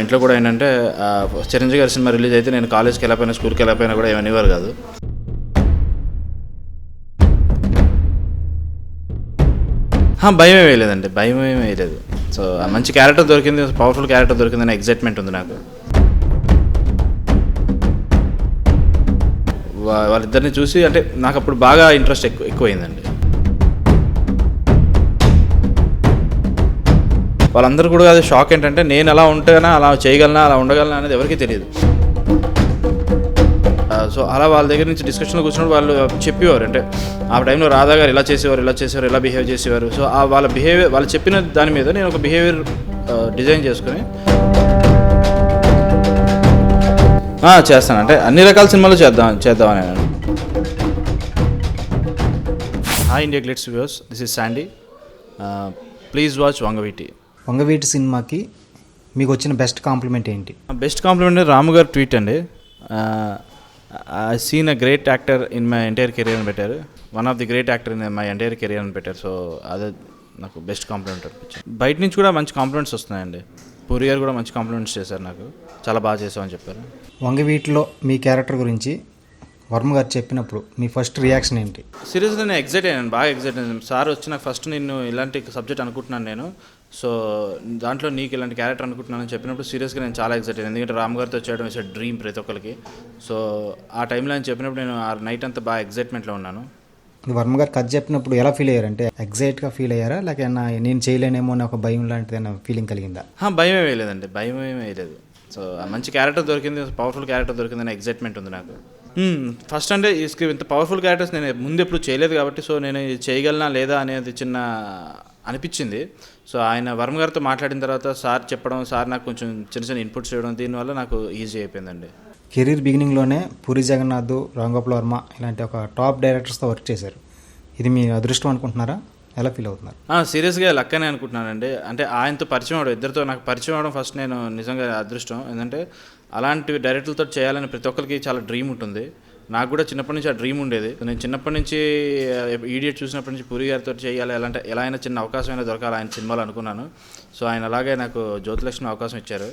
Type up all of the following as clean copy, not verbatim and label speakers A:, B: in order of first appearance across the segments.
A: ఇంట్లో కూడా ఏంటంటే చిరంజీవి గారి సినిమా రిలీజ్ అయితే నేను కాలేజ్కి వెళ్ళిపోయినా స్కూల్కి వెళ్ళిపోయినా కూడా ఏమనివారు కాదు. భయం వేయలేదండి, భయం ఏమీ వేయలేదు. సో మంచి క్యారెక్టర్ దొరికింది, పవర్ఫుల్ క్యారెక్టర్ దొరికిందని ఎగ్జైట్మెంట్ ఉంది నాకు. వాళ్ళిద్దరిని చూసి అంటే నాకు అప్పుడు బాగా ఇంట్రెస్ట్ ఎక్కువైందండి. వాళ్ళందరూ కూడా అది షాక్ ఏంటంటే నేను అలా ఉంటేనా, అలా చేయగలనా, అలా ఉండగలనా అనేది ఎవరికీ తెలియదు. సో అలా వాళ్ళ దగ్గర నుంచి డిస్కషన్లో కూర్చున్నప్పుడు వాళ్ళు చెప్పేవారు, అంటే ఆ టైంలో రాధా గారు ఇలా చేసేవారు, ఇలా బిహేవ్ చేసేవారు. సో వాళ్ళ బిహేవియర్, వాళ్ళు చెప్పిన దాని మీద నేను ఒక బిహేవియర్ డిజైన్ చేసుకుని చేస్తాను. అంటే అన్ని రకాల సినిమాలు చేద్దామని నేను. Hi India glitz viewers, this is Sandy. Please watch Vangaveeti.
B: Vangaveeti సినిమాకి మీకు వచ్చిన బెస్ట్ కాంప్లిమెంట్ ఏంటి?
A: బెస్ట్ కాంప్లిమెంట్ రాము గారు ట్వీట్ అండి. I seen a great actor in my entire career అని పెట్టారు. One of the great actor in my entire career అని పెట్టారు. సో అదే నాకు బెస్ట్ కాంప్లిమెంట్ అనిపించింది. బయట నుంచి కూడా మంచి కాంప్లిమెంట్స్ వస్తున్నాయండి. పూరి గారు కూడా మంచి కాంప్లిమెంట్స్ చేశారు, నాకు చాలా బాగా చేసామని చెప్పారు.
B: వంగవీటిలో మీ క్యారెక్టర్ గురించి వర్మ గారు చెప్పినప్పుడు మీ ఫస్ట్ రియాక్షన్ ఏంటి?
A: సీరియస్గా నేను ఎగ్జైట్ అయ్యాను, బాగా ఎగ్జైట్ అయ్యాను. సార్ వచ్చి నాకు ఫస్ట్ నేను ఇలాంటి సబ్జెక్ట్ అనుకుంటున్నాను నేను, సో దాంట్లో నీకు ఇలాంటి క్యారెక్టర్ అనుకుంటున్నానని చెప్పినప్పుడు సీరియస్గా నేను చాలా ఎగ్జైట్ అయ్యాను. ఎందుకంటే రామ్ గారితో చేయడం ఇస్ డ్రీమ్ ప్రతి ఒక్కరికి. సో ఆ టైంలో ఆయన చెప్పినప్పుడు నేను ఆ నైట్ అంతా బాగా ఎగ్జైట్మెంట్లో ఉన్నాను.
B: వర్మ గారు కథ చెప్పినప్పుడు ఎలా ఫీల్ అయ్యారంటే ఎగ్జైట్గా ఫీల్ అయ్యారా, లేక నేను చేయలేనేమో అని ఒక భయం లాంటిది ఫీలింగ్ కలిగిందా?
A: భయం వేయలేదండి, భయం ఏమీ వేయలేదు. సో మంచి క్యారెక్టర్ దొరికింది, పవర్ఫుల్ క్యారెక్టర్ దొరికిందని ఎగ్జైట్మెంట్ ఉంది నాకు. ఫస్ట్ అంటే ఈ స్క్రిప్ట్ ఇంత పవర్ఫుల్ క్యారెక్టర్స్ నేను ముందు ఎప్పుడు చేయలేదు కాబట్టి, సో నేను చేయగలనా లేదా అనేది చిన్న అనిపించింది. సో ఆయన వర్మ గారితో మాట్లాడిన తర్వాత సార్ చెప్పడం, సార్ నాకు కొంచెం చిన్న ఇన్పుట్స్ చేయడం, దీనివల్ల నాకు ఈజీ అయిపోయిందండి.
B: కెరీర్ బిగినింగ్లోనే పూరి జగన్నాథ్, రామ్ గోపాల్ వర్మ ఇలాంటి ఒక టాప్ డైరెక్టర్స్తో వర్క్ చేశారు. ఇది మీ అదృష్టం అనుకుంటున్నారా? ఎలా ఫీల్ అవుతున్నారు?
A: సీరియస్గా లక్కనే అనుకుంటున్నానండి. అంటే ఆయనతో పరిచయం అవడం, ఇద్దరితో నాకు పరిచయం అవడం ఫస్ట్ నేను నిజంగా అదృష్టం. ఎందుకంటే అలాంటి డైరెక్టర్లతో చేయాలని ప్రతి ఒక్కరికి చాలా డ్రీమ్ ఉంటుంది. నాకు కూడా చిన్నప్పటి నుంచి ఆ డ్రీమ్ ఉండేది. నేను చిన్నప్పటి నుంచి ఈడియట్ చూసినప్పటి నుంచి పూరి గారితో చేయాలి, ఎలా అయినా చిన్న అవకాశం అయినా దొరకాలి ఆయన సినిమాలు అనుకున్నాను. సో ఆయన అలాగే నాకు జ్యోతిలక్ష్మి అవకాశం ఇచ్చారు.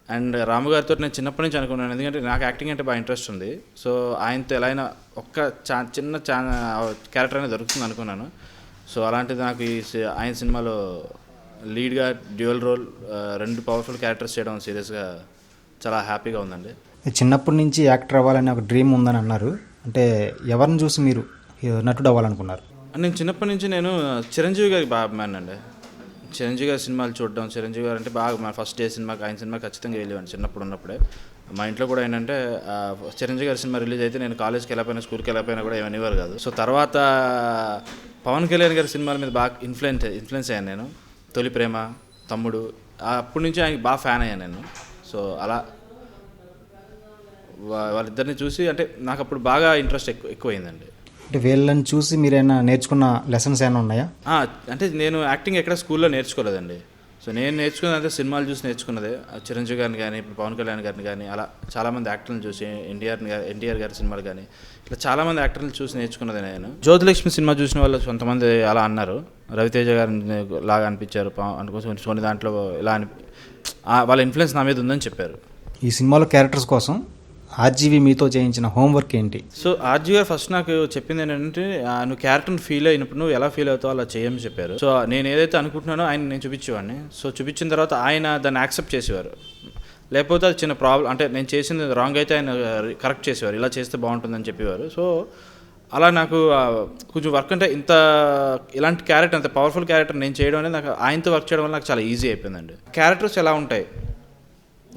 A: అండ్ రాము గారితో నేను చిన్నప్పటి నుంచి అనుకున్నాను, ఎందుకంటే నాకు యాక్టింగ్ అంటే బాగా ఇంట్రెస్ట్ ఉంది. సో ఆయనతో ఎలా అయినా ఒక్క చిన్న క్యారెక్టర్ అయినా దొరుకుతుంది అనుకున్నాను. సో అలాంటిది నాకు ఆయన సినిమాలో లీడ్గా డ్యూయల్ రోల్ 2 పవర్ఫుల్ క్యారెక్టర్స్ చేయడం సీరియస్గా చాలా హ్యాపీగా ఉందండి.
B: చిన్నప్పటి నుంచి యాక్టర్ అవ్వాలని ఒక డ్రీమ్ ఉందని అన్నారు. అంటే ఎవరిని చూసి మీరు నటుడు అవ్వాలనుకున్నారు?
A: నేను చిన్నప్పటి నుంచి నేను చిరంజీవి గారికి బాగా అభిమాని అండి. చిరంజీవి గారి సినిమాలు చూడడం, చిరంజీవి గారు అంటే బాగా మా ఫస్ట్ డే సినిమాకి, ఆయన సినిమా ఖచ్చితంగా వెళ్ళేవాడిని చిన్నప్పుడు ఉన్నప్పుడే. మా ఇంట్లో కూడా ఏంటంటే చిరంజీవి గారి సినిమా రిలీజ్ అయితే నేను కాలేజ్కి వెళ్ళిపోయినా స్కూల్కి వెళ్ళిపోయినా కూడా ఏమనివారు కాదు. సో తర్వాత పవన్ కళ్యాణ్ గారి సినిమాల మీద బాగా ఇన్ఫ్లుయెన్స్ అయ్యాను నేను. తొలి ప్రేమ, తమ్ముడు, అప్పటి నుంచి ఆయనకి బాగా ఫ్యాన్ అయ్యాను నేను. సో అలా వాళ్ళిద్దరిని చూసి అంటే నాకు అప్పుడు బాగా ఇంట్రెస్ట్ ఎక్కువైందండి.
B: అంటే వీళ్ళని చూసి మీరైనా నేర్చుకున్న లెసన్స్ ఏమైనా ఉన్నాయా?
A: అంటే నేను యాక్టింగ్ ఎక్కడ స్కూల్లో నేర్చుకోలేదండి. సో నేను నేర్చుకున్నది సినిమాలు చూసి నేర్చుకున్నదే. చిరంజీవి గారిని కానీ, ఇప్పుడు పవన్ కళ్యాణ్ గారిని కానీ, అలా చాలామంది యాక్టర్లను చూసి, ఎన్టీఆర్ గారి సినిమాలు కానీ ఇట్లా చాలామంది యాక్టర్లను చూసి నేర్చుకున్నది నేను. జ్యోతిలక్ష్మి సినిమా చూసిన వాళ్ళు కొంతమంది అలా అన్నారు, రవితేజ గారిని లాగా అనిపించారు అనుకోసం కొన్ని దాంట్లో ఇలా వాళ్ళ ఇన్ఫ్లుయెన్స్ నా మీద ఉందని చెప్పారు.
B: ఈ సినిమాలో క్యారెక్టర్స్ కోసం ఆర్జీవి మీతో చేయించిన హోంవర్క్ ఏంటి?
A: సో ఆర్జీ గారు ఫస్ట్ నాకు చెప్పింది ఏంటంటే, నువ్వు క్యారెక్టర్ని ఫీల్ అయినప్పుడు నువ్వు ఎలా ఫీల్ అవుతావు అలా చేయమని చెప్పారు. సో నేను ఏదైతే అనుకుంటున్నానో ఆయన నేను చూపించేవాడిని. సో చూపించిన తర్వాత ఆయన దాన్ని యాక్సెప్ట్ చేసేవారు. లేకపోతే అది చిన్న ప్రాబ్లం, అంటే నేను చేసింది రాంగ్ అయితే ఆయన కరెక్ట్ చేసేవారు, ఇలా చేస్తే బాగుంటుందని చెప్పేవారు. సో అలా నాకు కొంచెం వర్క్ అంటే ఇలాంటి క్యారెక్టర్, అంత పవర్ఫుల్ క్యారెక్టర్ నేను చేయడం అనేది నాకు ఆయనతో వర్క్ చేయడం వల్ల నాకు చాలా ఈజీ అయిపోయిందండి. క్యారెక్టర్స్ ఎలా ఉంటాయి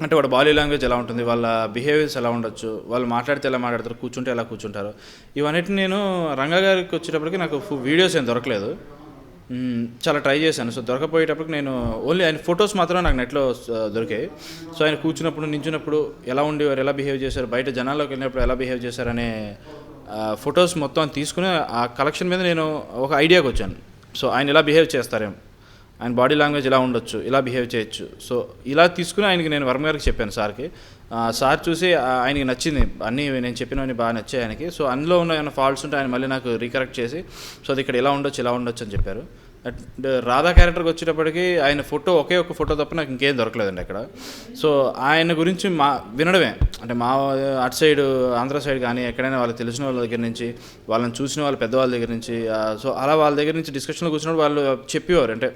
A: అంటే వాళ్ళ బాడీ లాంగ్వేజ్ ఎలా ఉంటుంది, వాళ్ళ బిహేవియర్స్ ఎలా ఉండొచ్చు, వాళ్ళు మాట్లాడితే ఎలా మాట్లాడతారు, కూర్చుంటే ఎలా కూర్చుంటారు, ఇవన్నిటిని నేను రంగా గారికి వచ్చేటప్పటికి నాకు వీడియోస్ ఏం దొరకలేదు. చాలా ట్రై చేశాను. సో దొరకపోయేటప్పటికి నేను ఓన్లీ ఆయన ఫొటోస్ మాత్రమే నాకు నెట్లో దొరికాయి. సో ఆయన కూర్చున్నప్పుడు, నించున్నప్పుడు ఎలా ఉండేవారు, ఎలా బిహేవ్ చేశారు, బయట జనాల్లోకి వెళ్ళినప్పుడు ఎలా బిహేవ్ చేశారనే ఫొటోస్ మొత్తం తీసుకుని ఆ కలెక్షన్ మీద నేను ఒక ఐడియాకి వచ్చాను. సో ఆయన ఇలా బిహేవ్ చేస్తారేమో, ఆయన బాడీ లాంగ్వేజ్ ఇలా ఉండొచ్చు, ఇలా బిహేవ్ చేయొచ్చు. సో ఇలా తీసుకుని ఆయనకి నేను వర్మ గారికి చెప్పాను సార్కి. సార్ చూసి ఆయనకి నచ్చింది, అన్నీ నేను చెప్పినవన్నీ బాగా నచ్చాయి ఆయనకి. సో అందులో ఉన్న ఏమైనా ఫాల్ట్స్ ఉంటే ఆయన మళ్ళీ నాకు రీకరెక్ట్ చేసి, సో అది ఇక్కడ ఇలా ఉండొచ్చు అని చెప్పారు. రాధా క్యారెక్టర్కి వచ్చేటప్పటికి ఆయన ఫోటో ఒకే ఒక ఫోటో తప్ప నాకు ఇంకేం దొరకలేదండి అక్కడ. సో ఆయన గురించి వినడమే, అంటే మా అటు సైడ్ ఆంధ్ర సైడ్ కానీ ఎక్కడైనా వాళ్ళకి తెలిసిన వాళ్ళ దగ్గర నుంచి, వాళ్ళని చూసిన వాళ్ళ పెద్దవాళ్ళ దగ్గర నుంచి, సో అలా వాళ్ళ దగ్గర నుంచి డిస్కషన్లో కూర్చున్నప్పుడు వాళ్ళు చెప్పేవారు, అంటే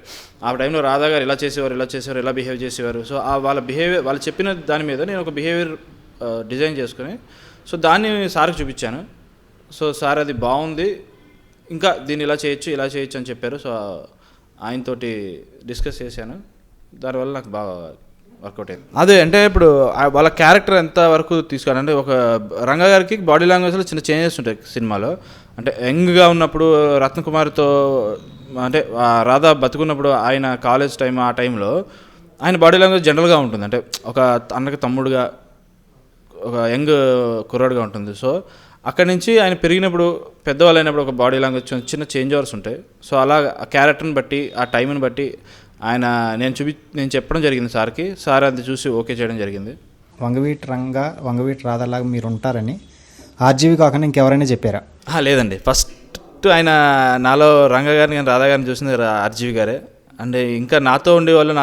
A: ఆ టైంలో రాధా గారు ఇలా చేసేవారు, ఇలా బిహేవ్ చేసేవారు. సో వాళ్ళ బిహేవియర్, వాళ్ళు చెప్పిన దాని మీద నేను ఒక బిహేవియర్ డిజైన్ చేసుకుని సో దాన్ని సార్కి చూపించాను. సో సార్ అది బాగుంది, ఇంకా దీన్ని ఇలా చేయొచ్చు అని చెప్పారు. సో ఆయనతోటి డిస్కస్ చేశాను, దానివల్ల నాకు బాగా వర్కౌట్ అయింది. అదే అంటే ఇప్పుడు వాళ్ళ క్యారెక్టర్ ఎంత వరకు తీసుకోవాలంటే, ఒక రంగా గారికి బాడీ లాంగ్వేజ్లో చిన్న చేంజెస్ ఉంటాయి సినిమాలో. అంటే యంగ్గా ఉన్నప్పుడు రత్నకుమార్తో, అంటే రాధా బతుకున్నప్పుడు ఆయన కాలేజ్ టైం, ఆ టైంలో ఆయన బాడీ లాంగ్వేజ్ జనరల్గా ఉంటుంది, అంటే ఒక అన్నకి తమ్ముడుగా, ఒక యంగ్ కుర్రాడుగా ఉంటుంది. సో అక్కడి నుంచి ఆయన పెరిగినప్పుడు, పెద్దవాళ్ళు అయినప్పుడు ఒక బాడీ లాంగ్వేజ్ చిన్న చేంజ్ ఓవర్స్ ఉంటాయి. సో అలా ఆ క్యారెక్టర్ని బట్టి, ఆ టైంని బట్టి ఆయన నేను చెప్పడం జరిగింది సార్కి. సార్ అది చూసి ఓకే చేయడం జరిగింది.
B: వంగవీటి రంగా, వంగవీటి రాధాలాగా మీరు ఉంటారని ఆర్జీవి కాకుండా ఇంకెవరైనా చెప్పారా?
A: లేదండి, ఫస్ట్ ఆయన నాలో రంగా గారిని కానీ రాధా గారిని చూసింది ఆర్జీవి గారే. అంటే ఇంకా నాతో ఉండేవాళ్ళు,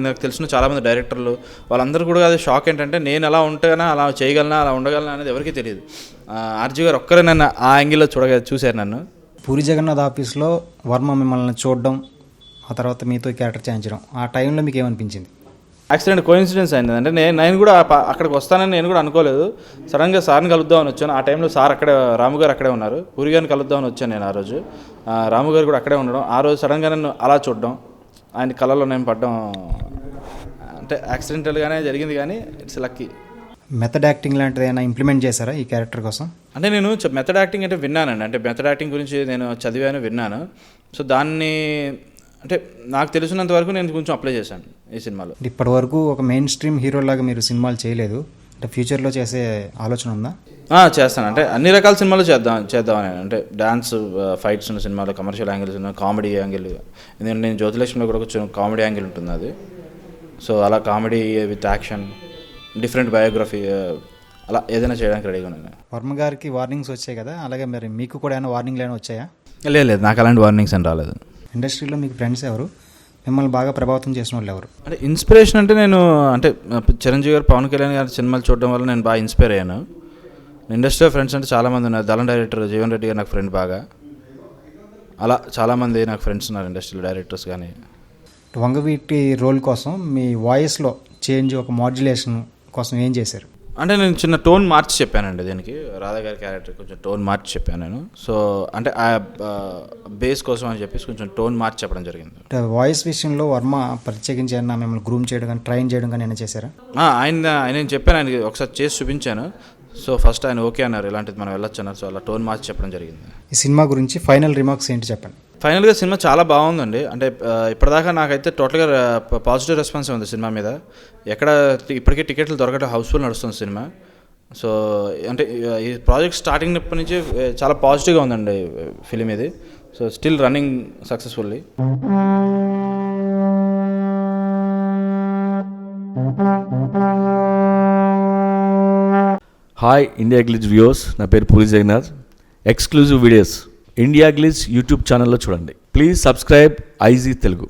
A: నాకు తెలిసిన చాలామంది డైరెక్టర్లు, వాళ్ళందరూ కూడా అది షాక్ ఏంటంటే నేను అలా ఉంటానా, అలా చేయగలనా, అలా ఉండగలనా అనేది ఎవరికీ తెలియదు. ఆర్జీ గారు ఒక్కరే నన్ను ఆ యాంగిల్లో చూశారు నన్ను.
B: పూరి జగన్నాథ్ ఆఫీస్లో వర్మ మిమ్మల్ని చూడడం, ఆ తర్వాత మీతో క్యారెక్టర్ చేయించడం, ఆ టైంలో మీకు ఏమనిపించింది?
A: యాక్సిడెంట్ కోఇన్సిడెన్స్ అయింది. అంటే నేను కూడా అక్కడికి వస్తానని నేను కూడా అనుకోలేదు. సడన్గా సార్ని కలుద్దామని వచ్చాను. ఆ టైంలో సార్ అక్కడే, రాము గారు అక్కడే ఉన్నారు. పూరి గారిని కలుద్దామని వచ్చాను నేను ఆ రోజు. రాము గారు కూడా అక్కడే ఉండడం, ఆ రోజు సడన్గా నన్ను అలా చూడడం, ఆయన కళలో నేను పడ్డం, అంటే యాక్సిడెంటల్గానే జరిగింది, కానీ ఇట్స్ లక్కీ.
B: మెథడ్ యాక్టింగ్ లాంటిది ఏమైనా ఇంప్లిమెంట్ చేశారా ఈ క్యారెక్టర్ కోసం?
A: అంటే నేను మెథడ్ యాక్టింగ్ అంటే విన్నానండి, అంటే మెథడ్ యాక్టింగ్ గురించి నేను చదివాను, విన్నాను. సో దాన్ని అంటే నాకు తెలిసినంత వరకు నేను కొంచెం అప్లై చేశాను ఈ సినిమాలో.
B: ఇప్పటి వరకు ఒక మెయిన్ స్ట్రీమ్ హీరోలాగా మీరు సినిమాలు చేయలేదు, అంటే ఫ్యూచర్లో చేసే ఆలోచన ఉందా?
A: చేస్తాను, అంటే అన్ని రకాల సినిమాలు చేద్దామని. అంటే డాన్స్, ఫైట్స్ ఉన్న సినిమాలు, కమర్షియల్ యాంగిల్స్ ఉన్న, కామెడీ యాంగిల్. ఎందుకంటే నేను జ్యోతిలక్ష్మిలో కూడా కొంచెం కామెడీ యాంగిల్ ఉంటుంది అది. సో అలా comedy with action, different biography, అలా ఏదైనా చేయడానికి రెడీగా ఉన్నాను.
B: వర్మ గారికి వార్నింగ్స్ వచ్చాయి కదా, అలాగే మరి మీకు కూడా ఏమైనా వార్నింగ్లు ఏమైనా వచ్చాయా?
A: లేదు, నాకు అలాంటి వార్నింగ్స్ అని రాలేదు.
B: ఇండస్ట్రీలో మీకు ఫ్రెండ్స్ ఎవరు, మిమ్మల్ని బాగా ప్రభావితం చేసిన వాళ్ళు ఎవరు?
A: అంటే ఇన్స్పిరేషన్ అంటే నేను, అంటే చిరంజీవి గారు, పవన్ కళ్యాణ్ గారి సినిమాలు చూడడం వల్ల నేను బాగా ఇన్స్పైర్ అయ్యాను. ఇండస్ట్రీలో ఫ్రెండ్స్ అంటే చాలామంది ఉన్నారు. దళం డైరెక్టర్ జీవన్ రెడ్డి గారు నాకు ఫ్రెండ్ బాగా. అలా చాలామంది నాకు ఫ్రెండ్స్ ఉన్నారు ఇండస్ట్రీలో, డైరెక్టర్స్ కానీ.
B: వంగవీటి రోల్ కోసం మీ వాయిస్లో చేంజ్, ఒక మాడ్యులేషన్ కోసం ఏం చేశారు?
A: అంటే నేను చిన్న టోన్ మార్చి చెప్పానండి దీనికి. రాధా గారి క్యారెక్టర్ కొంచెం టోన్ మార్చి చెప్పాను నేను. సో అంటే ఆ బేస్ కోసం అని చెప్పేసి కొంచెం టోన్ మార్చి చెప్పడం జరిగింది.
B: అంటే వాయిస్ విషయంలో వర్మ ప్రత్యేకించి ఏమన్నా మిమ్మల్ని గ్రూమ్ చేయడం కానీ, ట్రైన్ చేయడం కానీ ఏమైనా చేశారా?
A: నేను చెప్పాను, ఆయనకి ఒకసారి చేసి చూపించాను. సో ఫస్ట్ ఆయన ఓకే అన్నారు, ఇలాంటిది మనం వెళ్ళొచ్చు అన్నారు. సో అలా టోన్ మార్చి చెప్పడం జరిగింది.
B: ఈ సినిమా గురించి ఫైనల్ రిమార్క్స్ ఏంటి చెప్పండి?
A: ఫైనల్గా సినిమా చాలా బాగుందండి. అంటే ఇప్పటిదాకా నాకైతే టోటల్గా పాజిటివ్ రెస్పాన్స్ ఉంది సినిమా మీద. ఇప్పటికే టికెట్లు దొరకడం, హౌస్ఫుల్ నడుస్తుంది సినిమా. సో అంటే ఈ ప్రాజెక్ట్ స్టార్టింగ్ అప్పటి నుంచి చాలా పాజిటివ్గా ఉందండి ఫిలిం ఇది. So still running successfully.
C: Hi India glitz viewers, నా పేరు Puri Jagannadh. Exclusive videos India glitz YouTube ఛానల్లో చూడండి. Please subscribe IG Telugu.